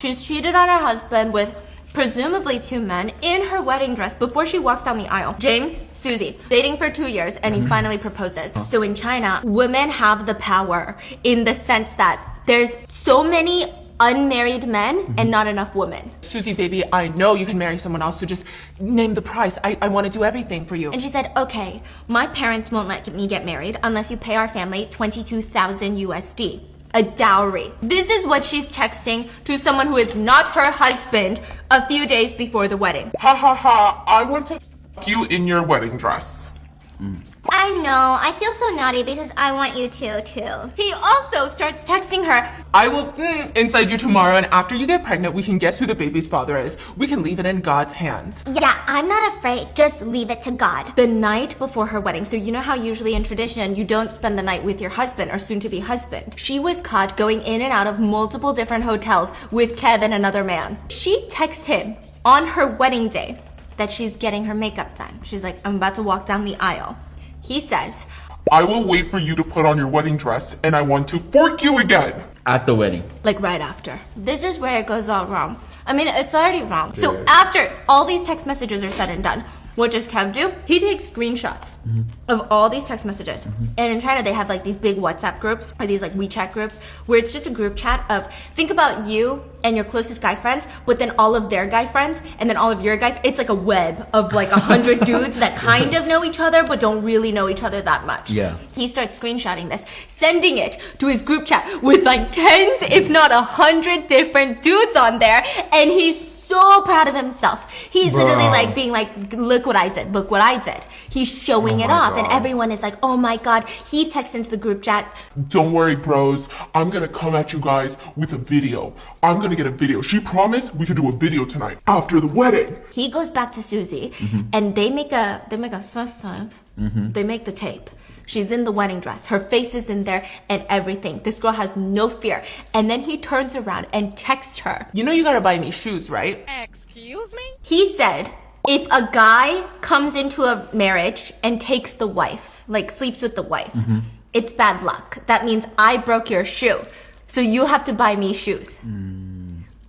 She's cheated on her husband with presumably 2 men in her wedding dress before she walks down the aisle. James, Susie, dating for 2 years, and he finally proposes. So in China, women have the power in the sense that there's so many unmarried men and not enough women. Susie, baby, I know you can marry someone else, so just name the price. I want to do everything for you. And she said, okay, my parents won't let me get married unless you pay our family 22,000 USD. A dowry. This is what she's texting to someone who is not her husband a few days before the wedding. Ha ha ha, I want to f you in your wedding dress. I know. I feel so naughty because I want you to, too. He also starts texting her, I will inside you tomorrow, and after you get pregnant, we can guess who the baby's father is. We can leave it in God's hands. Yeah, I'm not afraid. Just leave it to God. the night before her wedding. So you know how usually in tradition, you don't spend the night with your husband or soon-to-be husband. She was caught going in and out of multiple different hotels with Kev and another man. She texts him on her wedding day that she's getting her makeup done. She's like, I'm about to walk down the aisle. He says, I will wait for you to put on your wedding dress, and I want to fork you again. At the wedding. like right after. This is where it goes all wrong. I mean, it's already wrong. So after all these text messages are said and done, what does Kev do? He takes screenshots of all these text messages. And in China, they have like these big WhatsApp groups or these like WeChat groups where it's just a group chat of, think about you and your closest guy friends, but then all of their guy friends and then all of your guy, it's like a web of like 100 dudes that kind of know each other, but don't really know each other that much. Yeah. He starts screenshotting this, sending it to his group chat with like tens, if not 100 different dudes on there. And he's so proud of himself. He's literally like being like, look what I did, look what I did. He's showing it off and everyone is like, oh my God. He texts into the group chat. Don't worry, bros. I'm gonna come at you guys with a video. I'm gonna get a video. She promised we could do a video tonight after the wedding. He goes back to Susie and they make a they make the tape. She's in the wedding dress. Her face is in there and everything. This girl has no fear. And then he turns around and texts her. You know you gotta buy me shoes, right? Excuse me? He said, if a guy comes into a marriage and takes the wife, like sleeps with the wife, it's bad luck. That means I broke your shoe. So you have to buy me shoes.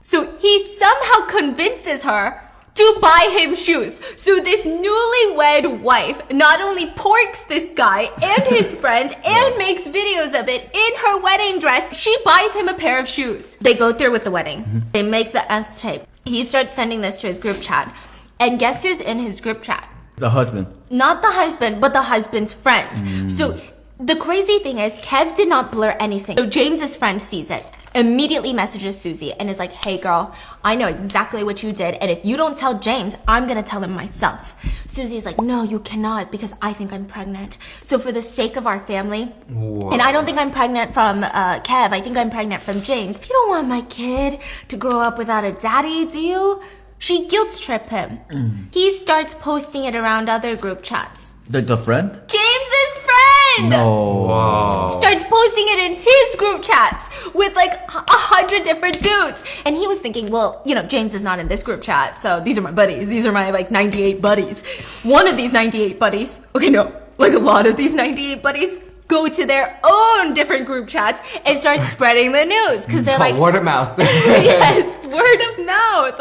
So he somehow convinces her to buy him shoes. So this newlywed wife not only porks this guy and his friends and makes videos of it in her wedding dress, she buys him a pair of shoes. They go through with the wedding. They make the S tape. He starts sending this to his group chat. And guess who's in his group chat? The husband. Not the husband, but the husband's friend. So the crazy thing is, Kev did not blur anything. So James's friend sees it, immediately messages Susie and is like, hey girl, I know exactly what you did, and if you don't tell James, I'm gonna tell him myself. Susie's like, no, you cannot, because I think I'm pregnant. So for the sake of our family, and I don't think I'm pregnant from Kev, I think I'm pregnant from James. You don't want my kid to grow up without a daddy, do you? She guilt trip him. He starts posting it around other group chats. The friend? James's friend! No. Starts posting it in his group chats with like 100 different dudes. And he was thinking, well, you know, James is not in this group chat, so these are my buddies. These are my like 98 buddies. One of these 98 buddies, okay, no, like a lot of these 98 buddies go to their own different group chats and start spreading the news because they're like word of mouth. yes, word of mouth.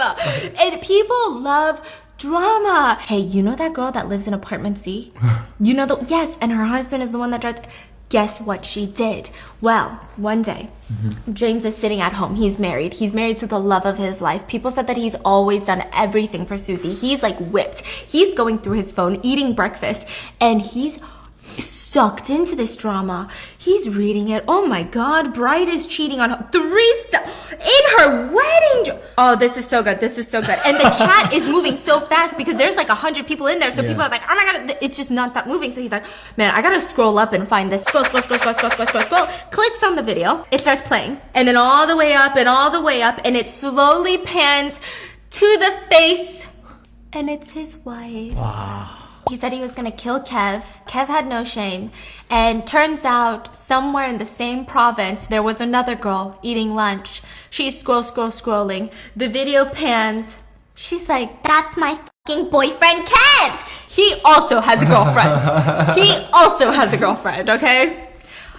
And people love drama. Hey, you know that girl that lives in apartment C? You know yes, and her husband is the one that drives. Guess what she did? Well, one day, James is sitting at home. He's married. He's married to the love of his life. People said that he's always done everything for Susie. He's like whipped. He's going through his phone, eating breakfast, and he's sucked into this drama. He's reading it. Oh my God, Bride is cheating on her. In her wedding. Oh, this is so good. This is so good. And the chat is moving so fast because there's like 100 people in there. So people are like, oh my God, it's just nonstop moving. So he's like, man, I gotta scroll up and find this. Scroll. Clicks on the video. It starts playing. And then all the way up and all the way up. And it slowly pans to the face. And it's his wife. Wow. He said he was gonna kill Kev. Kev had no shame. And turns out somewhere in the same province, there was another girl eating lunch. She's scrolling. The video pans. She's like, That's my fucking boyfriend, Kev! he also has a girlfriend. Okay?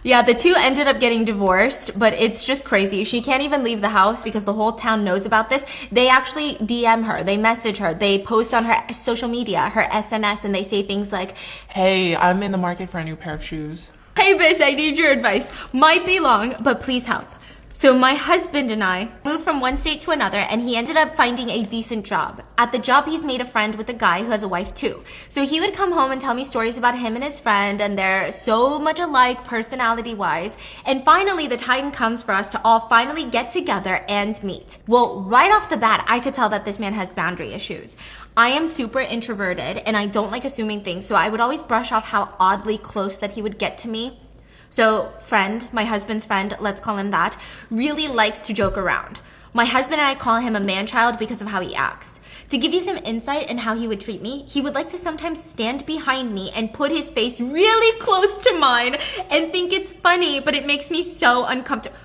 Yeah, the two ended up getting divorced, but it's just crazy. She can't even leave the house because the whole town knows about this. They actually DM her, they message her, they post on her social media, her SNS, and they say things like, Hey, I'm in the market for a new pair of shoes. hey, Biss, I need your advice. Might be long, but please help. So my husband and I moved from one state to another, and he ended up finding a decent job. At the job, he's made a friend with a guy who has a wife too. So he would come home and tell me stories about him and his friend, and they're so much alike personality-wise. And finally, the time comes for us to all finally get together and meet. Well, right off the bat, I could tell that this man has boundary issues. I am super introverted, and I don't like assuming things, so I would always brush off how oddly close that he would get to me. So friend, my husband's friend, let's call him that, really likes to joke around. My husband and I call him a man-child because of how he acts. To give you some insight in how he would treat me, he would like to sometimes stand behind me and put his face really close to mine and think it's funny, but it makes me so uncomfortable.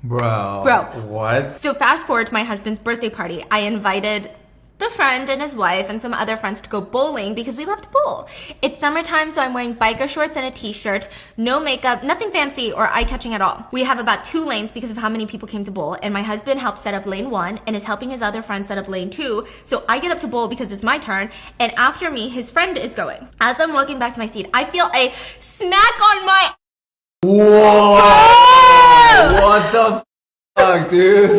Bro. What? So fast forward to my husband's birthday party. I invited the friend and his wife and some other friends to go bowling because we love to bowl. It's summertime, so I'm wearing biker shorts and a t-shirt, no makeup, nothing fancy or eye-catching at all. We have about 2 lanes because of how many people came to bowl, and my husband helped set up lane 1 and is helping his other friend set up lane 2, so I get up to bowl because it's my turn, and after me, his friend is going. As I'm walking back to my seat, I feel a smack on my... Whoa! What the fuck, dude?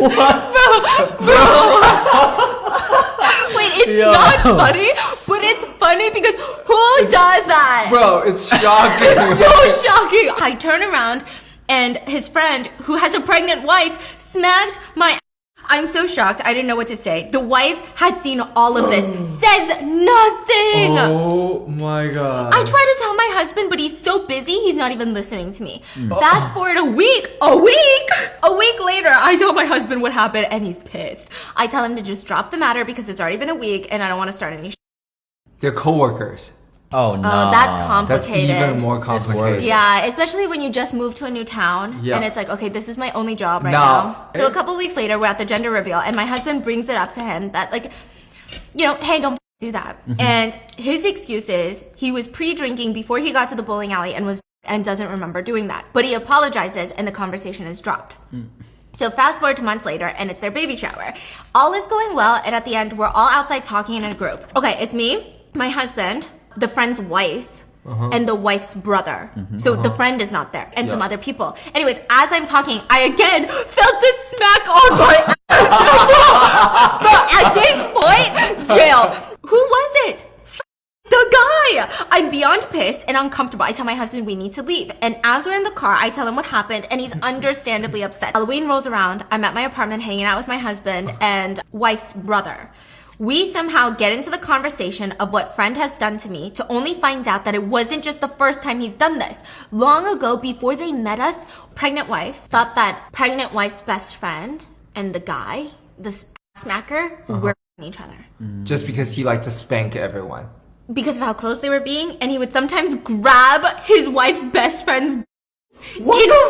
Wait, it's not funny, but it's funny because who does that? Bro, it's shocking. It's so shocking. I turn around and his friend, who has a pregnant wife, smacked my... I'm so shocked. I didn't know what to say. The wife had seen all of this, says nothing. Oh my god. I try to tell my husband, but he's so busy, he's not even listening to me. Fast forward a week later, I tell my husband what happened, and he's pissed. I tell him to just drop the matter because it's already been a week, and I don't want to start any They're coworkers. Oh no. Oh, that's That's complicated. even more complicated. Yeah, especially when you just moved to a new town Yeah. and it's like, okay, this is my only job right No. now. So a couple weeks later, we're at the gender reveal and my husband brings it up to him that like, you know, hey, don't do that. And his excuse is he was pre-drinking before he got to the bowling alley and doesn't remember doing that. But he apologizes and the conversation is dropped. So fast forward to months later and it's their baby shower. All is going well and at the end, we're all outside talking in a group. Okay, it's me, my husband, the friend's wife, and the wife's brother. So the friend is not there, and some other people. Anyways, as I'm talking, I again felt this smack on my ass. But at this point, jail. Who was it? The guy! I'm beyond pissed and uncomfortable. I tell my husband we need to leave. And as we're in the car, I tell him what happened, and he's understandably upset. Halloween rolls around. I'm at my apartment hanging out with my husband and wife's brother. We somehow get into the conversation of what friend has done to me to only find out that it wasn't just the first time he's done this. Long ago, before they met us, pregnant wife thought that pregnant wife's best friend and the guy, the smacker, were each other. Just because he liked to spank everyone. Because of how close they were being, and he would sometimes grab his wife's best friend's in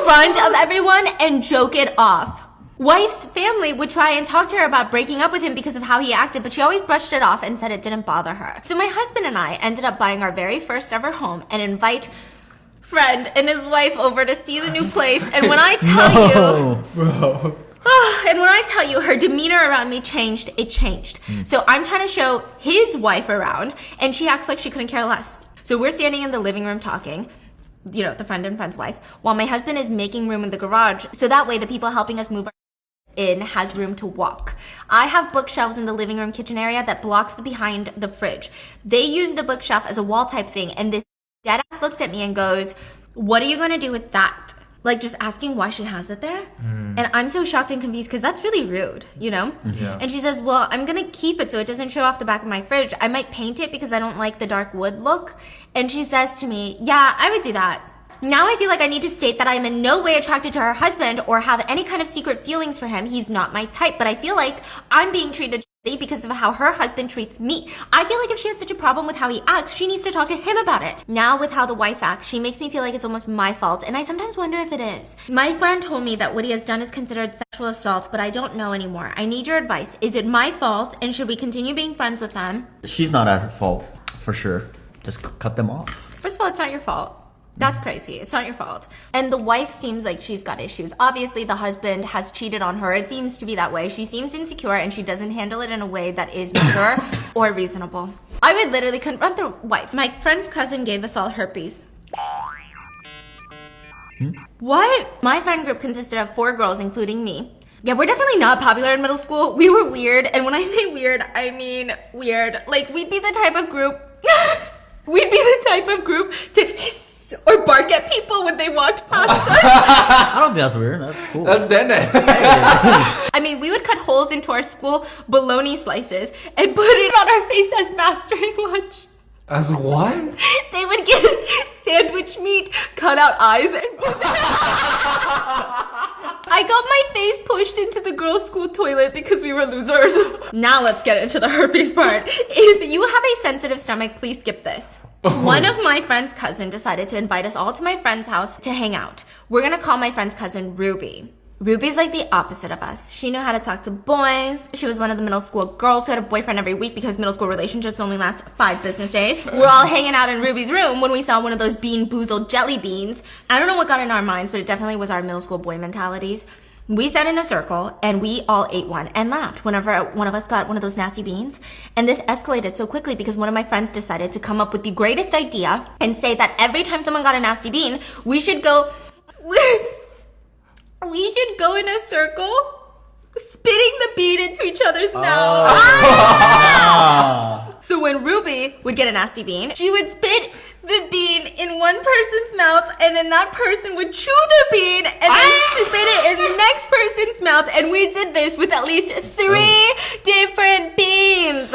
front of everyone and joke it off. Wife's family would try and talk to her about breaking up with him because of how he acted, but she always brushed it off and said it didn't bother her. So my husband and I ended up buying our very first ever home and invite friend and his wife over to see the new place. And when I tell and when I tell you her demeanor around me changed, it changed. So I'm trying to show his wife around and she acts like she couldn't care less. So we're standing in the living room talking, you know, the friend and friend's wife, while my husband is making room in the garage. So that way the people helping us move in has room to walk. I have bookshelves in the living room kitchen area that blocks the behind the fridge. They use the bookshelf as a wall type thing, and this dead ass looks at me and goes, what are you gonna do with that? Like just asking why she has it there. And I'm so shocked and confused because that's really rude, you know? Yeah. And she says, well, I'm gonna keep it so it doesn't show off the back of my fridge. I might paint it because I don't like the dark wood look. And she says to me, yeah, I would do that. Now I feel like I need to state that I am in no way attracted to her husband or have any kind of secret feelings for him. He's not my type, but I feel like I'm being treated shitty because of how her husband treats me. I feel like if she has such a problem with how he acts, she needs to talk to him about it. Now with how the wife acts, she makes me feel like it's almost my fault, and I sometimes wonder if it is. My friend told me that what he has done is considered sexual assault, but I don't know anymore. I need your advice. Is it my fault, and should we continue being friends with them? She's not at her fault, for sure. Just cut them off. First of all, it's not your fault. That's crazy. It's not your fault. And the wife seems like she's got issues. Obviously, the husband has cheated on her. It seems to be that way. She seems insecure and she doesn't handle it in a way that is mature or reasonable. I would literally confront the wife. My friend's cousin gave us all herpes. What? My friend group consisted of 4 girls, including me. Yeah, we're definitely not popular in middle school. We were weird. And when I say weird, I mean weird. Like, we'd be the type of group... to hiss or bark at people when they walked past us. I don't think that's weird. That's cool. That's Dene. I mean, we would cut holes into our school bologna slices and put it on our face as mastering lunch. As what? They would get sandwich meat, cut out eyes, and I got my face pushed into the girls' school toilet because we were losers. Now let's get into the herpes part. If you have a sensitive stomach, please skip this. One of my friend's cousin decided to invite us all to my friend's house to hang out. We're gonna call my friend's cousin Ruby. Ruby's like the opposite of us. She knew how to talk to boys. She was one of the middle school girls who had a boyfriend every week because middle school relationships only last 5 business days. We're all hanging out in Ruby's room when we saw one of those Bean Boozled jelly beans. I don't know what got in our minds, but it definitely was our middle school boy mentalities. We sat in a circle and we all ate one and laughed whenever one of us got one of those nasty beans. And this escalated so quickly because one of my friends decided to come up with the greatest idea and say that every time someone got a nasty bean, we should go in a circle, spitting the bean into each other's mouth. So when Ruby would get a nasty bean, she would spit the bean in one person's mouth, and then that person would chew the bean and then spit it in the next person's mouth. And we did this with at least 3 different beans.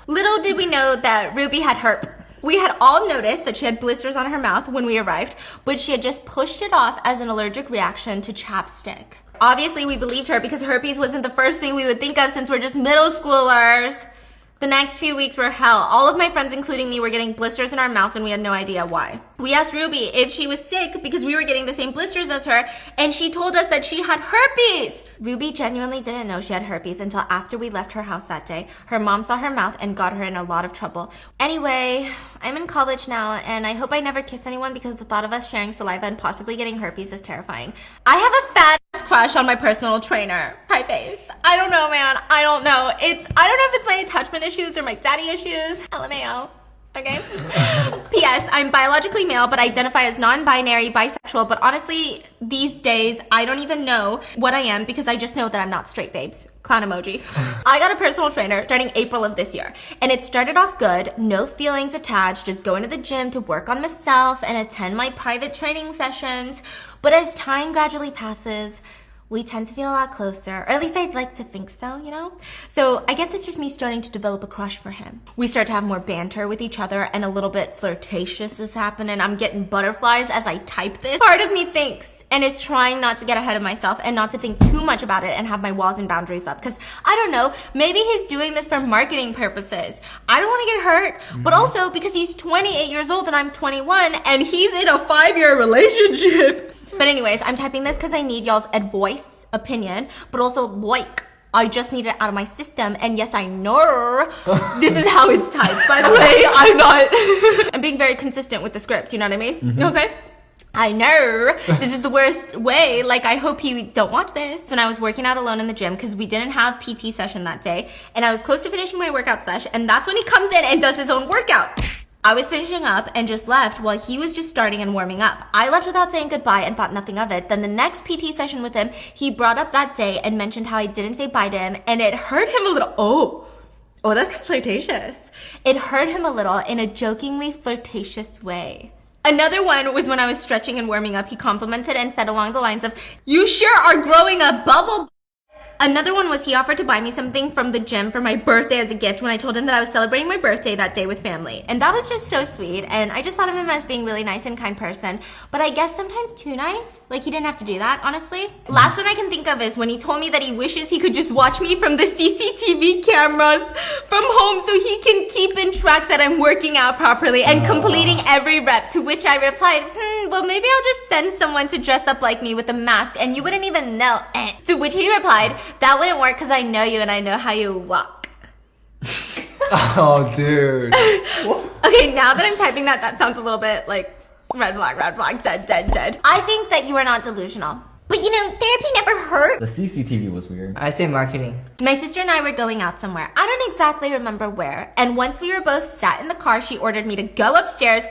Little did we know that Ruby had herpes. We had all noticed that she had blisters on her mouth when we arrived, but she had just pushed it off as an allergic reaction to chapstick. Obviously, we believed her because herpes wasn't the first thing we would think of since we're just middle schoolers. The next few weeks were hell. All of my friends, including me, were getting blisters in our mouths and we had no idea why. We asked Ruby if she was sick because we were getting the same blisters as her, and she told us that she had herpes. Ruby genuinely didn't know she had herpes until after we left her house that day. Her mom saw her mouth and got her in a lot of trouble. Anyway, I'm in college now, and I hope I never kiss anyone because the thought of us sharing saliva and possibly getting herpes is terrifying. I have a fat crush on my personal trainer. Hi, face. I don't know, man. I don't know. I don't know if it's my attachment issues or my daddy issues. LMAO. Okay. P.S. I'm biologically male, but identify as non-binary, bisexual. But honestly, these days, I don't even know what I am because I just know that I'm not straight, babes. Clown emoji. I got a personal trainer starting April of this year. And it started off good. No feelings attached. Just going to the gym to work on myself and attend my private training sessions. But as time gradually passes, we tend to feel a lot closer, or at least I'd like to think so, you know? So I guess it's just me starting to develop a crush for him. We start to have more banter with each other and a little bit flirtatious is happening. I'm getting butterflies as I type this. Part of me thinks and is trying not to get ahead of myself and not to think too much about it and have my walls and boundaries up. Because I don't know, maybe he's doing this for marketing purposes. I don't want to get hurt, but also because he's 28 years old and I'm 21 and he's in a 5-year relationship. But anyways, I'm typing this because I need y'all's advice, opinion, but also like, I just need it out of my system. And yes, I know this is how it's typed, by the way. I'm being very consistent with the script, you know what I mean? Okay? I know this is the worst way. Like, I hope you don't watch this. When I was working out alone in the gym, because we didn't have PT session that day, and I was close to finishing my workout session, and that's when he comes in and does his own workout. I was finishing up and just left while he was just starting and warming up. I left without saying goodbye and thought nothing of it. Then the next PT session with him, he brought up that day and mentioned how I didn't say bye to him, and it hurt him a little. Oh, that's kind of flirtatious. It hurt him a little in a jokingly flirtatious way. Another one was when I was stretching and warming up, he complimented and said along the lines of, "You sure are growing a bubble." Another one was he offered to buy me something from the gym for my birthday as a gift when I told him that I was celebrating my birthday that day with family. And that was just so sweet, and I just thought of him as being really nice and kind person. But I guess sometimes too nice. Like, he didn't have to do that, honestly. Last one I can think of is when he told me that he wishes he could just watch me from the CCTV cameras from home so he can keep in track that I'm working out properly and completing every rep, to which I replied, well, maybe I'll just send someone to dress up like me with a mask and you wouldn't even know. To which he replied, that wouldn't work because I know you and I know how you walk. Oh, dude. Okay, now that I'm typing that sounds a little bit like red flag, dead. I think that you are not delusional. But you know, therapy never hurt. The CCTV was weird. I say marketing. My sister and I were going out somewhere. I don't exactly remember where. And once we were both sat in the car, she ordered me to go upstairs.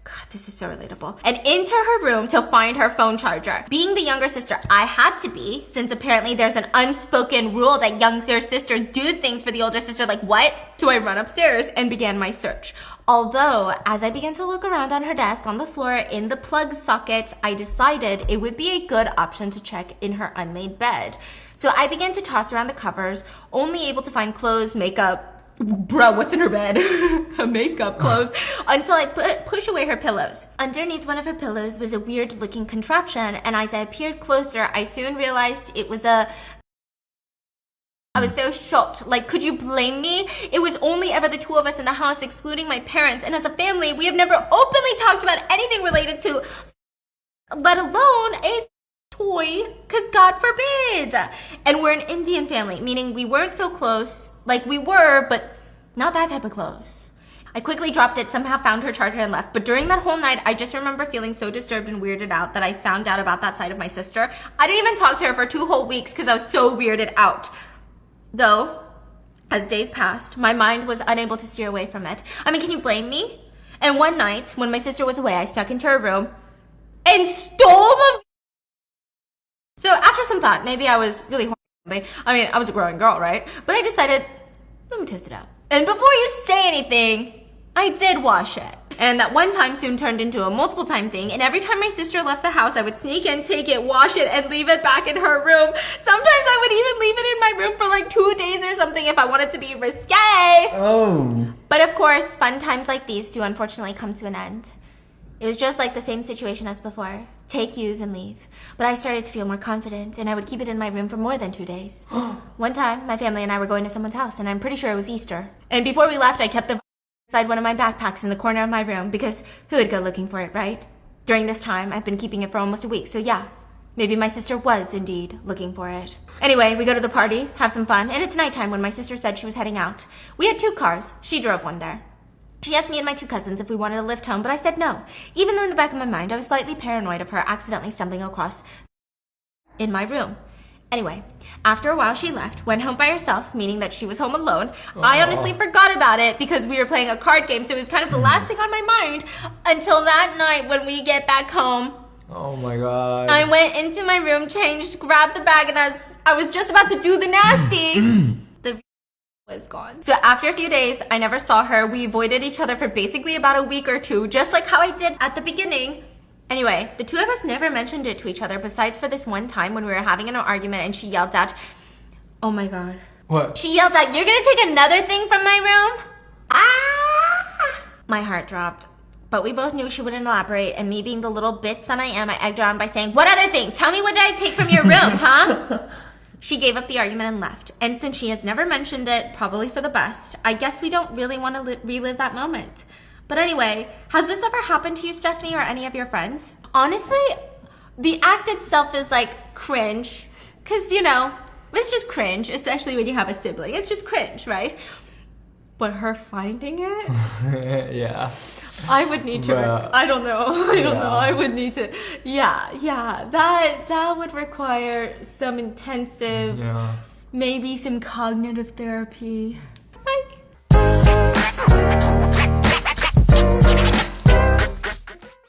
God, this is so relatable. And into her room to find her phone charger. Being the younger sister, I had to be, since apparently there's an unspoken rule that younger sisters do things for the older sister. Like, what? So I run upstairs and began my search. Although, as I began to look around on her desk, on the floor, in the plug sockets, I decided it would be a good option to check in her unmade bed. So I began to toss around the covers, only able to find clothes, makeup. Bro, what's in her bed? Makeup, clothes. Until I push away her pillows. Underneath one of her pillows was a weird looking contraption, and as I peered closer, I soon realized it was I was so shocked. Like, could you blame me? It was only ever the two of us in the house, excluding my parents, and as a family, we have never openly talked about anything related to, let alone a toy, because God forbid. And we're an Indian family, meaning we weren't so close. Like, we were, but not that type of close. I quickly dropped it, somehow found her charger and left. But during that whole night, I just remember feeling so disturbed and weirded out that I found out about that side of my sister. I didn't even talk to her for 2 whole weeks because I was so weirded out. Though, as days passed, my mind was unable to steer away from it. I mean, can you blame me? And one night, when my sister was away, I snuck into her room and stole the... So after some thought, maybe I was really horny. I mean, I was a growing girl, right? But I decided, let me test it out. And before you say anything, I did wash it. And that one time soon turned into a multiple time thing. And every time my sister left the house, I would sneak in, take it, wash it, and leave it back in her room. Sometimes I would even leave it in my room for like 2 days or something if I wanted to be risque. Oh. But of course, fun times like these do unfortunately come to an end. It was just like the same situation as before. Take, use, and leave. But I started to feel more confident, and I would keep it in my room for more than 2 days. One time, my family and I were going to someone's house, and I'm pretty sure it was Easter. And before we left, I kept the inside one of my backpacks in the corner of my room, because who would go looking for it, right? During this time, I've been keeping it for almost a week, so yeah. Maybe my sister was indeed looking for it. Anyway, we go to the party, have some fun, and it's nighttime when my sister said she was heading out. We had 2 cars. She drove one there. She asked me and my 2 cousins if we wanted to lift home, but I said no. Even though in the back of my mind, I was slightly paranoid of her accidentally stumbling across in my room. Anyway, after a while she left, went home by herself, meaning that she was home alone. I honestly forgot about it because we were playing a card game, so it was kind of the last thing on my mind until that night when we get back home. Oh my god. I went into my room, changed, grabbed the bag, and as I was just about to do the nasty, the was gone. So after a few days, I never saw her. We avoided each other for basically about a week or 2, just like how I did at the beginning. Anyway, the 2 of us never mentioned it to each other besides for this one time when we were having an argument and she yelled out, oh my god. What? She yelled out, you're gonna take another thing from my room? Ah! My heart dropped. But we both knew she wouldn't elaborate, and me being the little bitch that I am, I egged her on by saying, what other thing? Tell me what did I take from your room, huh? She gave up the argument and left. And since she has never mentioned it, probably for the best, I guess we don't really want to relive that moment. But anyway, has this ever happened to you, Stephanie, or any of your friends? Honestly, the act itself is like cringe. Because, you know, it's just cringe, especially when you have a sibling. It's just cringe, right? But her finding it? Yeah. I would need to. I don't know. I don't know. I would need to. Yeah. That would require some intensive, maybe some cognitive therapy. Bye.